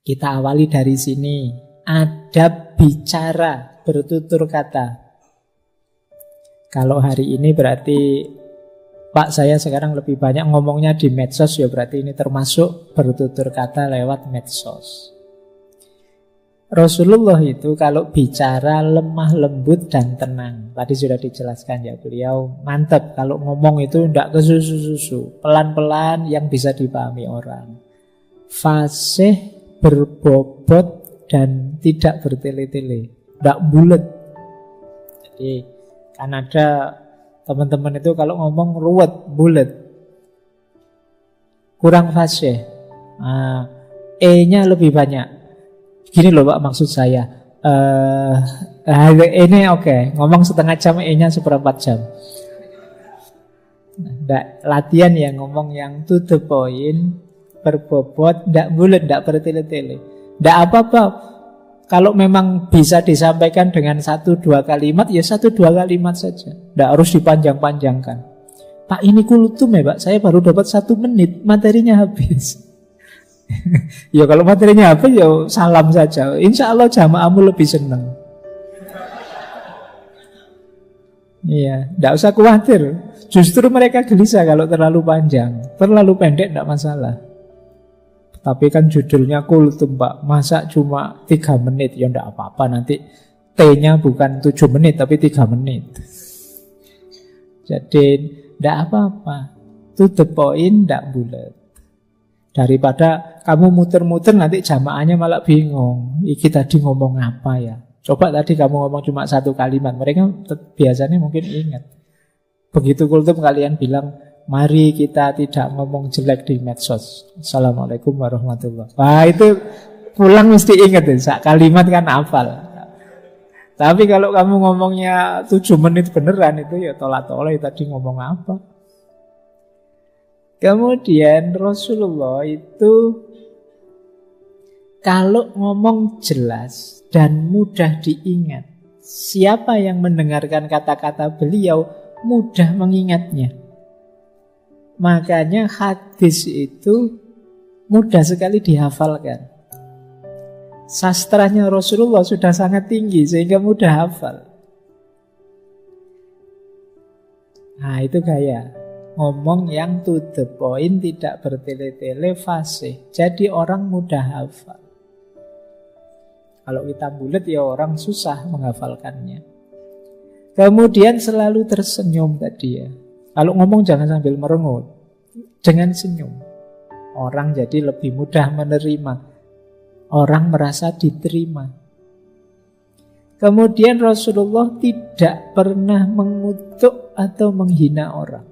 Kita awali dari sini. Adab bicara, bertutur kata. Kalau hari ini berarti Pak, saya sekarang lebih banyak ngomongnya di medsos, ya berarti ini termasuk bertutur kata lewat medsos. Rasulullah itu kalau bicara lemah lembut dan tenang. Tadi sudah dijelaskan ya, beliau mantap kalau ngomong itu tidak kesusu-susu, pelan-pelan yang bisa dipahami orang. Fasih, berbobot, dan tidak bertele-tele, tidak bulat. Jadi kan ada teman-teman itu kalau ngomong ruwet, bulat, kurang fasih. E-nya lebih banyak. Gini loh Pak maksud saya. Ini oke. Ngomong setengah jam, E-nya seperempat jam. Latihan yang ngomong yang to the point, berbobot, tidak bulat, tidak bertele-tele. Tidak apa-apa. Kalau memang bisa disampaikan dengan 1-2 kalimat, ya 1-2 kalimat saja. Tidak harus dipanjang-panjangkan. Pak, ini kultum ya Pak, saya baru dapat 1 menit, materinya habis. Ya kalau materinya habis, ya salam saja. Insya Allah jamaahmu lebih senang. Iya, tidak usah khawatir. Justru mereka gelisah kalau terlalu panjang. Terlalu pendek tidak masalah. Tapi kan judulnya kultum Pak, masa cuma 3 menit? Ya enggak apa-apa, nanti T-nya bukan 7 menit tapi 3 menit. Jadi enggak apa-apa, to the point, enggak bulat. Daripada kamu muter-muter nanti jamaahnya malah bingung, iki tadi ngomong apa ya. Coba tadi kamu ngomong cuma 1 kalimat, mereka biasanya mungkin ingat. Begitu kultum kalian bilang, mari kita tidak ngomong jelek di medsos. Assalamualaikum warahmatullahi wabarakatuh. Wah itu pulang mesti ingat deh, kalimat kan hafal. Tapi kalau kamu ngomongnya 7 menit beneran, itu ya tolak-tolak tadi ngomong apa. Kemudian Rasulullah itu kalau ngomong jelas dan mudah diingat, siapa yang mendengarkan kata-kata beliau mudah mengingatnya. Makanya hadis itu mudah sekali dihafalkan. Sastranya Rasulullah sudah sangat tinggi sehingga mudah hafal. Nah itu gaya ngomong yang to the point, tidak bertele-tele, fasih. Jadi orang mudah hafal. Kalau kita bulat ya orang susah menghafalkannya. Kemudian selalu tersenyum tadi ya. Kalau ngomong jangan sambil merengut, dengan senyum. Orang jadi lebih mudah menerima. Orang merasa diterima. Kemudian Rasulullah tidak pernah mengutuk atau menghina orang.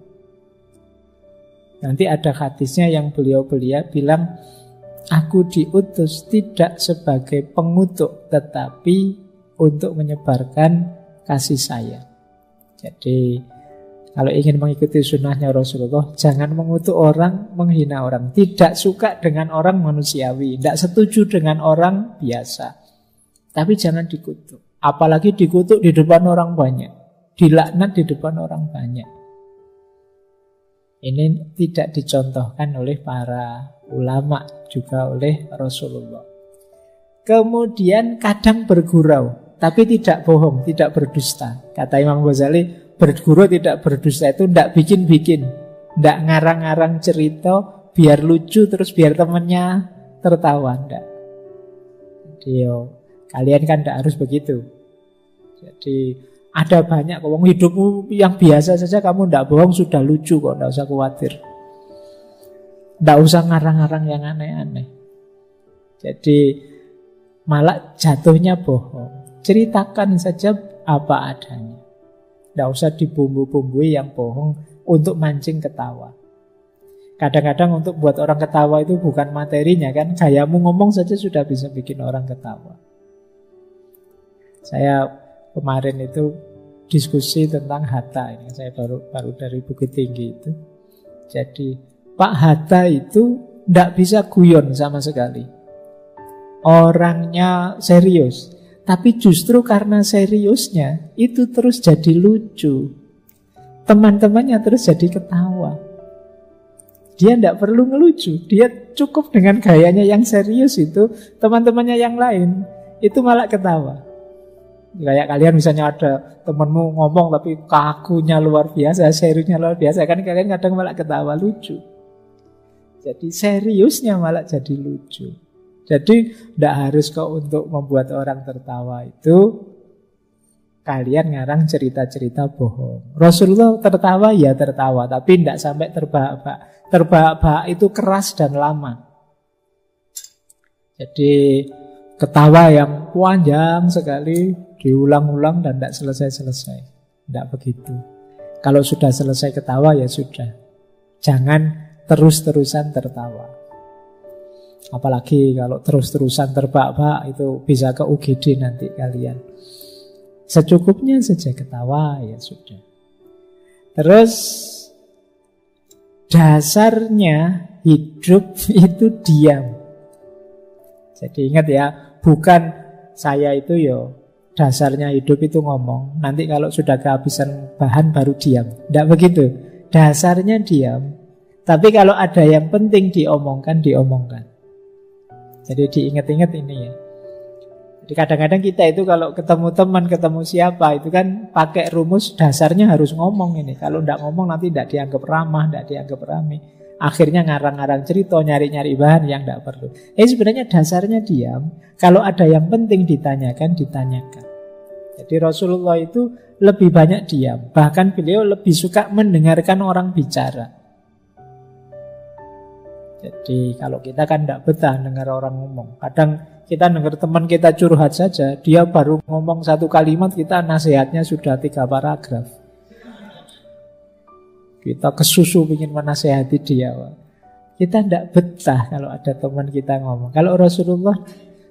Nanti ada hadisnya yang beliau bilang, aku diutus tidak sebagai pengutuk, tetapi untuk menyebarkan kasih sayang. Jadi kalau ingin mengikuti sunnahnya Rasulullah, jangan mengutuk orang, menghina orang. Tidak suka dengan orang manusiawi, tidak setuju dengan orang biasa. Tapi jangan dikutuk. Apalagi dikutuk di depan orang banyak, dilaknat di depan orang banyak. Ini tidak dicontohkan oleh para ulama, juga oleh Rasulullah. Kemudian kadang bergurau, tapi tidak bohong, tidak berdusta. Kata Imam Ghazali, bergurau tidak berdusta itu tidak bikin-bikin, tidak ngarang-ngarang cerita biar lucu terus biar temannya tertawa, tidak. Jadi kalian kan tidak harus begitu. Jadi ada banyak ngomong hidupmu yang biasa saja kamu tidak bohong sudah lucu kok, tidak usah khawatir. Tidak usah ngarang-ngarang yang aneh-aneh. Jadi malah jatuhnya bohong. Ceritakan saja apa adanya. Tidak usah dibumbu-bumbui yang bohong untuk mancing ketawa. Kadang-kadang untuk buat orang ketawa itu bukan materinya kan, gayamu ngomong saja sudah bisa bikin orang ketawa. Saya kemarin itu diskusi tentang Hatta ini. Saya baru dari Bukit Tinggi itu. Jadi Pak Hatta itu tidak bisa guyon sama sekali. Orangnya serius. Tapi justru karena seriusnya itu terus jadi lucu. Teman-temannya terus jadi ketawa. Dia tidak perlu ngelucu. Dia cukup dengan gayanya yang serius itu. Teman-temannya yang lain itu malah ketawa. Kayak kalian misalnya ada temenmu ngomong tapi kakunya luar biasa, seriusnya luar biasa, kan kalian kadang malah ketawa, lucu. Jadi seriusnya malah jadi lucu. Jadi tidak harus kok untuk membuat orang tertawa itu kalian ngarang cerita-cerita bohong. Rasulullah tertawa ya tertawa, tapi tidak sampai terbahak-bahak. Terbahak-bahak itu keras dan lama. Jadi ketawa yang panjang sekali, diulang-ulang dan tidak selesai-selesai. Tidak begitu. Kalau sudah selesai ketawa ya sudah. Jangan terus-terusan tertawa. Apalagi kalau terus-terusan terbahak-bahak itu bisa ke UGD nanti kalian. Secukupnya saja ketawa ya sudah. Terus dasarnya hidup itu diam. Jadi ingat ya, bukan saya itu yo dasarnya hidup itu ngomong. Nanti kalau sudah kehabisan bahan baru diam. Tidak begitu. Dasarnya diam. Tapi kalau ada yang penting diomongkan, diomongkan. Jadi diingat-ingat ini ya. Jadi kadang-kadang kita itu kalau ketemu teman, ketemu siapa, itu kan pakai rumus dasarnya harus ngomong ini. Kalau tidak ngomong nanti tidak dianggap ramah, tidak dianggap rame. Akhirnya ngarang-ngarang cerita, nyari-nyari bahan yang tidak perlu. Sebenarnya dasarnya diam. Kalau ada yang penting ditanyakan, ditanyakan. Jadi Rasulullah itu lebih banyak diam. Bahkan beliau lebih suka mendengarkan orang bicara. Jadi kalau kita kan tidak betah dengar orang ngomong. Kadang kita dengar teman kita curhat saja, dia baru ngomong satu kalimat, kita nasihatnya sudah 3 paragraf. Kita kesusu ingin menasihati dia. Kita tidak betah kalau ada teman kita ngomong. Kalau Rasulullah,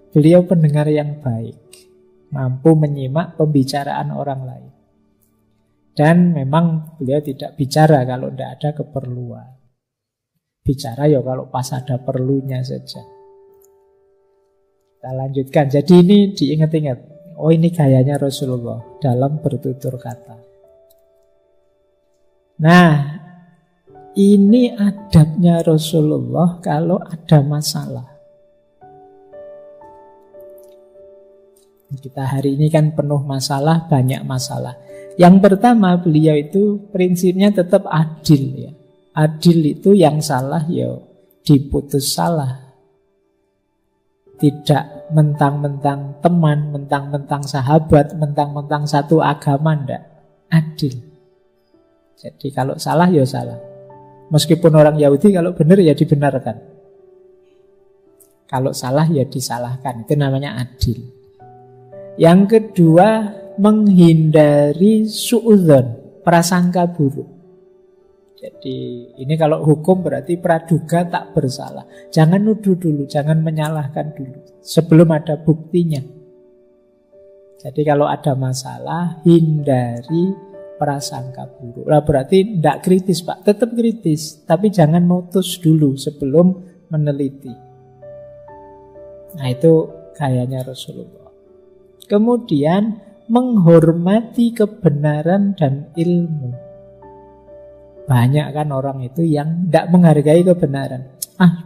beliau pendengar yang baik, mampu menyimak pembicaraan orang lain. Dan memang beliau tidak bicara kalau tidak ada keperluan. Bicara ya kalau pas ada perlunya saja. Kita lanjutkan. Jadi ini diingat-ingat. Oh, ini gayanya Rasulullah dalam bertutur kata. Nah, ini adabnya Rasulullah kalau ada masalah. Kita hari ini kan penuh masalah, banyak masalah. Yang pertama, beliau itu prinsipnya tetap adil ya. Adil itu yang salah ya diputus salah. Tidak mentang-mentang teman, mentang-mentang sahabat, mentang-mentang satu agama, ndak. Adil. Jadi kalau salah ya salah. Meskipun orang Yahudi kalau benar ya dibenarkan. Kalau salah ya disalahkan. Itu namanya adil. Yang kedua, menghindari suudzon, prasangka buruk. Jadi ini kalau hukum berarti praduga tak bersalah. Jangan nuduh dulu, jangan menyalahkan dulu sebelum ada buktinya. Jadi kalau ada masalah, hindari prasangka buruk. Lah berarti tidak kritis Pak, tetap kritis, tapi jangan mutus dulu sebelum meneliti. Nah itu gayanya Rasulullah. Kemudian menghormati kebenaran dan ilmu. Banyak kan orang itu yang tidak menghargai kebenaran.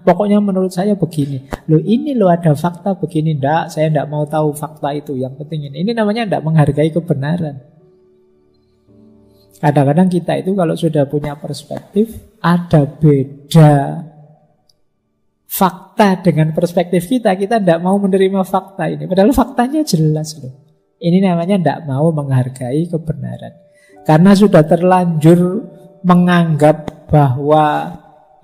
Pokoknya menurut saya begini. Loh ini loh ada fakta begini. Tidak, saya tidak mau tahu fakta itu. Yang penting ini. Ini namanya tidak menghargai kebenaran. Kadang-kadang kita itu kalau sudah punya perspektif, ada beda fakta dengan perspektif kita tidak mau menerima fakta ini. Padahal faktanya jelas loh. Ini namanya tidak mau menghargai kebenaran. Karena sudah terlanjur menganggap bahwa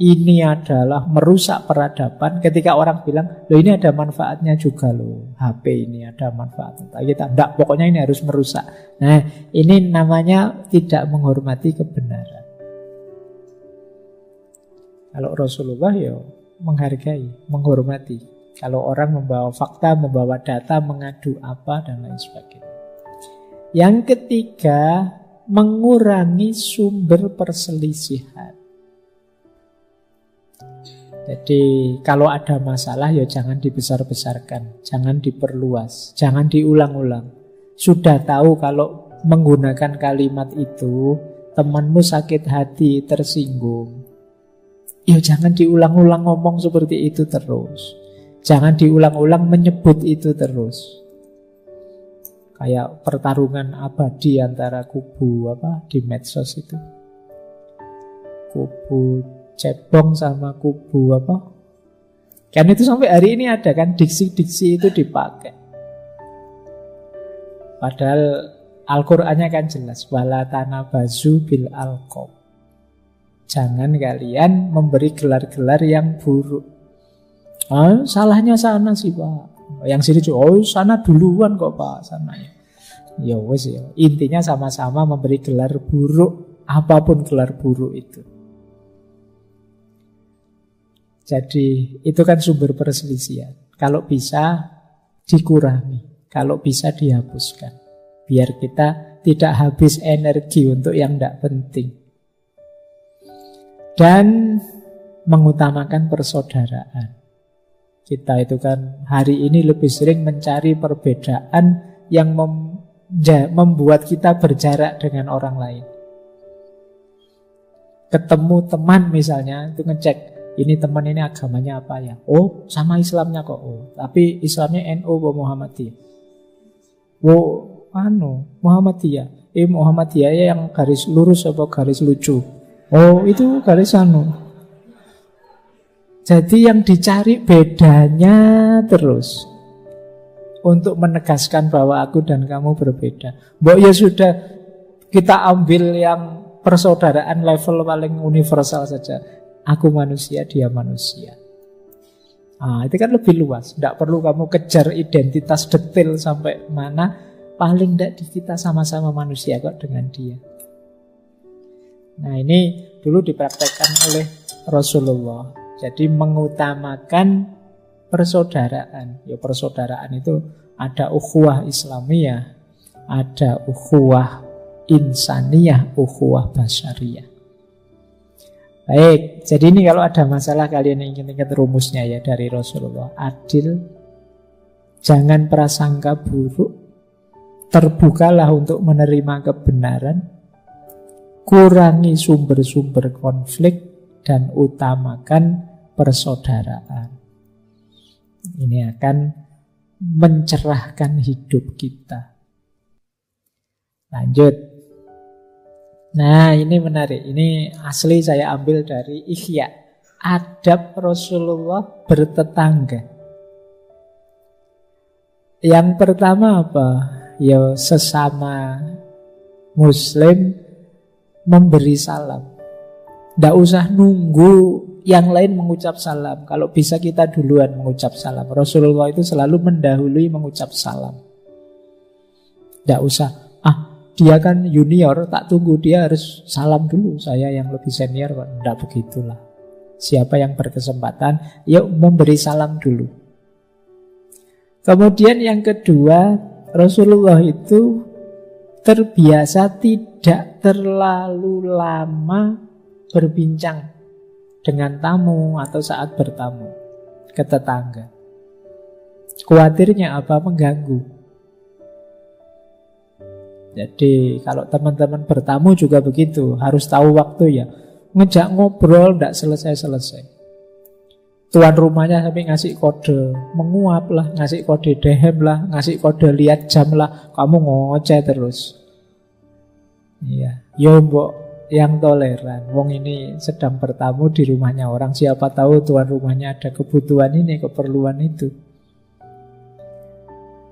ini adalah merusak peradaban. Ketika orang bilang, loh ini ada manfaatnya juga loh, HP ini ada manfaatnya. Kita tidak, pokoknya ini harus merusak. Nah ini namanya tidak menghormati kebenaran. Kalau Rasulullah ya menghargai, menghormati. Kalau orang membawa fakta, membawa data, mengadu apa dan lain sebagainya. Yang ketiga, mengurangi sumber perselisihan. Jadi kalau ada masalah ya jangan dibesar-besarkan, jangan diperluas, jangan diulang-ulang. Sudah tahu kalau menggunakan kalimat itu temanmu sakit hati, tersinggung. Ya jangan diulang-ulang ngomong seperti itu terus. Jangan diulang-ulang menyebut itu terus. Kayak pertarungan abadi antara kubu di medsos itu. Kubu cebong sama kubu Kan itu sampai hari ini ada kan, diksi-diksi itu dipakai. Padahal Al-Qur'annya kan jelas, wala tanabazu bil alqab. Jangan kalian memberi gelar-gelar yang buruk. Salahnya sana sih Pak. Yang sini sana duluan kok Pak, sananya. Ya wes ya. Intinya sama-sama memberi gelar buruk, apapun gelar buruk itu. Jadi itu kan sumber perselisihan. Kalau bisa dikurangi, kalau bisa dihapuskan, biar kita tidak habis energi untuk yang tidak penting. Dan mengutamakan persaudaraan. Kita itu kan hari ini lebih sering mencari perbedaan yang membuat kita berjarak dengan orang lain. Ketemu teman misalnya, itu ngecek, ini teman ini agamanya apa ya? Oh, sama Islamnya kok. Oh, tapi Islamnya NU atau Muhammadiyah? Oh, Muhammadiyah. Muhammadiyah yang garis lurus apa garis lucu? Oh, itu garis Jadi yang dicari bedanya terus. Untuk menegaskan bahwa aku dan kamu berbeda. Mbok ya sudah, kita ambil yang persaudaraan level paling universal saja. Aku manusia, dia manusia. Itu kan lebih luas. Tidak perlu kamu kejar identitas detail sampai mana. Paling tidak kita sama-sama manusia kok dengan dia. Nah ini dulu dipraktekkan oleh Rasulullah. Jadi mengutamakan persaudaraan. Ya persaudaraan itu ada ukhuwah Islamiyah, ada ukhuwah insaniyah, ukhuwah basyariyah. Baik, jadi ini kalau ada masalah kalian ingin ingat rumusnya ya dari Rasulullah. Adil, jangan prasangka buruk, terbukalah untuk menerima kebenaran, kurangi sumber-sumber konflik, dan utamakan persaudaraan. Ini akan mencerahkan hidup kita. Lanjut. Nah ini menarik. Ini asli saya ambil dari Ihya. Adab Rasulullah bertetangga. Yang pertama apa? Ya sesama Muslim memberi salam. Tidak usah nunggu yang lain mengucap salam. Kalau bisa kita duluan mengucap salam. Rasulullah itu selalu mendahului mengucap salam. Tidak usah, dia kan junior, tak tunggu dia harus salam dulu. Saya yang lebih senior kok. Tidak begitulah. Siapa yang berkesempatan, yuk memberi salam dulu. Kemudian yang kedua, Rasulullah itu terbiasa tidak terlalu lama berbincang dengan tamu atau saat bertamu ke tetangga. Khawatirnya apa? Mengganggu. Jadi kalau teman-teman bertamu juga begitu, harus tahu waktu ya. Ngejak ngobrol tidak selesai-selesai. Tuan rumahnya sampai ngasih kode menguap lah, ngasih kode dehem lah, ngasih kode lihat jam lah, kamu ngoceh terus. Iya, yo mbok yang toleran. Wong ini sedang bertamu di rumahnya orang, siapa tahu tuan rumahnya ada kebutuhan ini, keperluan itu.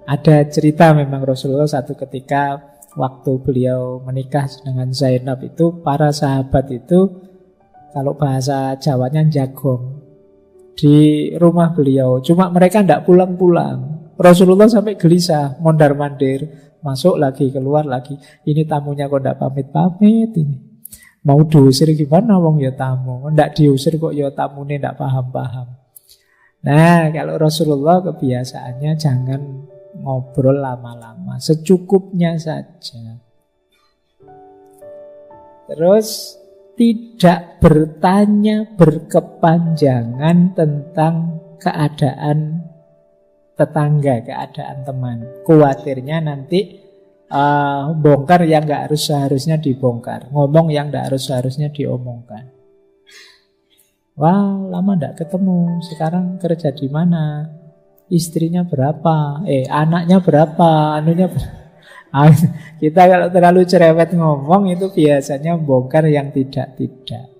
Ada cerita memang Rasulullah satu ketika waktu beliau menikah dengan Zainab itu, para sahabat itu kalau bahasa Jawanya jagong di rumah beliau. Cuma mereka tidak pulang-pulang. Rasulullah sampai gelisah, mondar-mandir, masuk lagi, keluar lagi. Ini tamunya kok tidak pamit-pamit ini. Mau diusir gimana wong ya tamu? Ndak diusir kok ya tamune ndak paham-paham. Nah, kalau Rasulullah kebiasaannya jangan ngobrol lama-lama, secukupnya saja. Terus tidak bertanya berkepanjangan tentang keadaan tetangga, keadaan teman. Khawatirnya nanti bongkar yang seharusnya dibongkar, ngomong yang seharusnya diomongkan. Wah, lama tidak ketemu. Sekarang kerja di mana? Istrinya berapa? Anaknya berapa? Anunya berapa? Kita kalau terlalu cerewet ngomong itu biasanya bongkar yang tidak-tidak.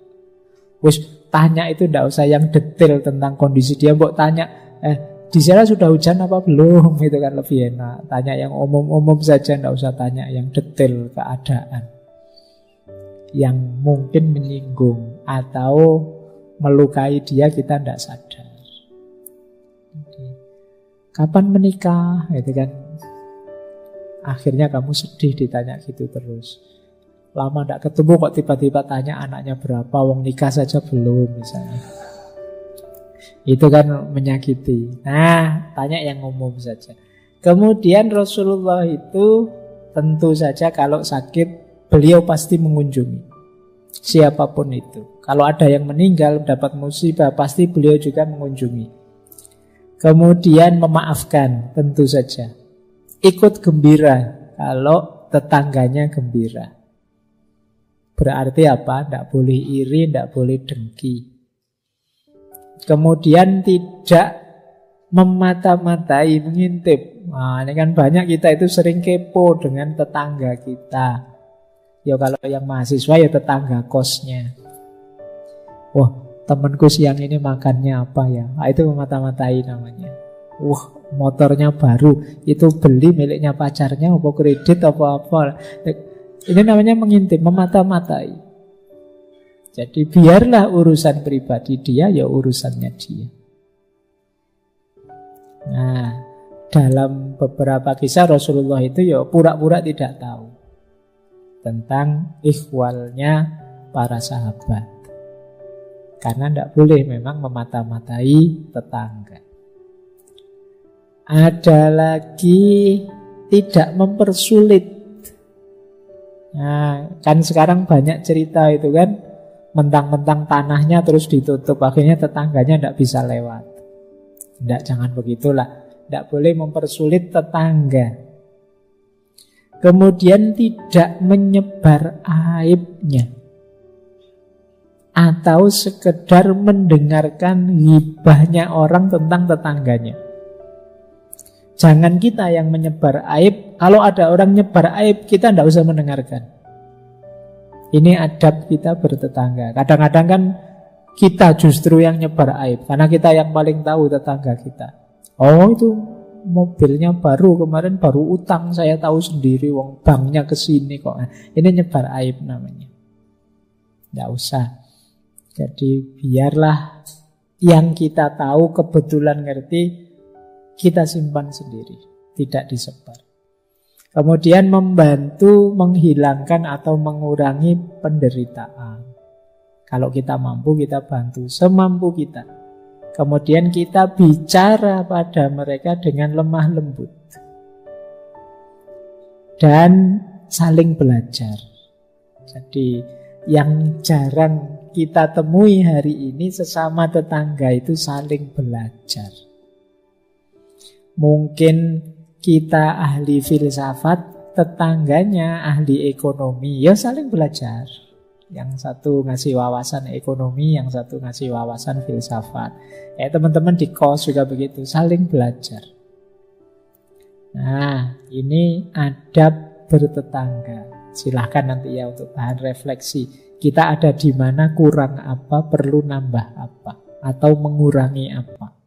Wis tanya itu tidak usah yang detail tentang kondisi dia. Mbok tanya, di sana sudah hujan apa belum? Itu kan lebih enak. Tanya yang umum-umum saja, tidak usah tanya yang detail keadaan yang mungkin menyinggung atau melukai dia, kita tidak sadar. Jadi, kapan menikah? Itu kan akhirnya kamu sedih ditanya gitu terus. Lama tidak ketemu kok tiba-tiba tanya anaknya berapa, wong nikah saja belum misalnya. Itu kan menyakiti. Nah, tanya yang umum saja. Kemudian Rasulullah itu tentu saja kalau sakit beliau pasti mengunjungi siapapun itu. Kalau ada yang meninggal, dapat musibah, pasti beliau juga mengunjungi. Kemudian memaafkan, tentu saja. Ikut gembira kalau tetangganya gembira. Berarti apa? Tidak boleh iri, tidak boleh dengki. Kemudian tidak memata-matai, mengintip. Nah, ini kan banyak kita itu sering kepo dengan tetangga kita. Ya kalau yang mahasiswa ya tetangga kosnya. Wah, temanku siang ini makannya apa ya? Nah, itu memata-matai namanya. Wah, motornya baru, itu beli miliknya pacarnya, apa kredit, apa-apa. Ini namanya mengintip, memata-matai. Jadi biarlah urusan pribadi dia, ya urusannya dia. Nah, dalam beberapa kisah Rasulullah itu ya pura-pura tidak tahu tentang ikhwalnya para sahabat. Karena tidak boleh memang memata-matai tetangga. Ada lagi tidak mempersulit. Nah, kan sekarang banyak cerita itu kan, mentang-mentang tanahnya terus ditutup, akhirnya tetangganya tidak bisa lewat. Tidak, jangan begitulah. Tidak boleh mempersulit tetangga. Kemudian tidak menyebar aibnya, atau sekedar mendengarkan ghibahnya orang tentang tetangganya. Jangan kita yang menyebar aib. Kalau ada orang nyebar aib, kita tidak usah mendengarkan. Ini adab kita bertetangga. Kadang-kadang kan kita justru yang nyebar aib, karena kita yang paling tahu tetangga kita. Oh, itu mobilnya baru, kemarin baru utang, saya tahu sendiri, wong banknya kesini kok. Ini nyebar aib namanya. Tidak usah. Jadi biarlah yang kita tahu kebetulan ngerti, kita simpan sendiri, tidak disebar. Kemudian membantu menghilangkan atau mengurangi penderitaan. Kalau kita mampu, kita bantu semampu kita. Kemudian kita bicara pada mereka dengan lemah lembut. Dan saling belajar. Jadi yang jarang kita temui hari ini, sesama tetangga itu saling belajar. Mungkin kita ahli filsafat, tetangganya ahli ekonomi, ya saling belajar. Yang satu ngasih wawasan ekonomi, yang satu ngasih wawasan filsafat. Teman-teman di kos juga begitu, saling belajar. Nah, ini adab bertetangga. Silahkan nanti ya untuk bahan refleksi. Kita ada di mana, kurang apa, perlu nambah apa, atau mengurangi apa.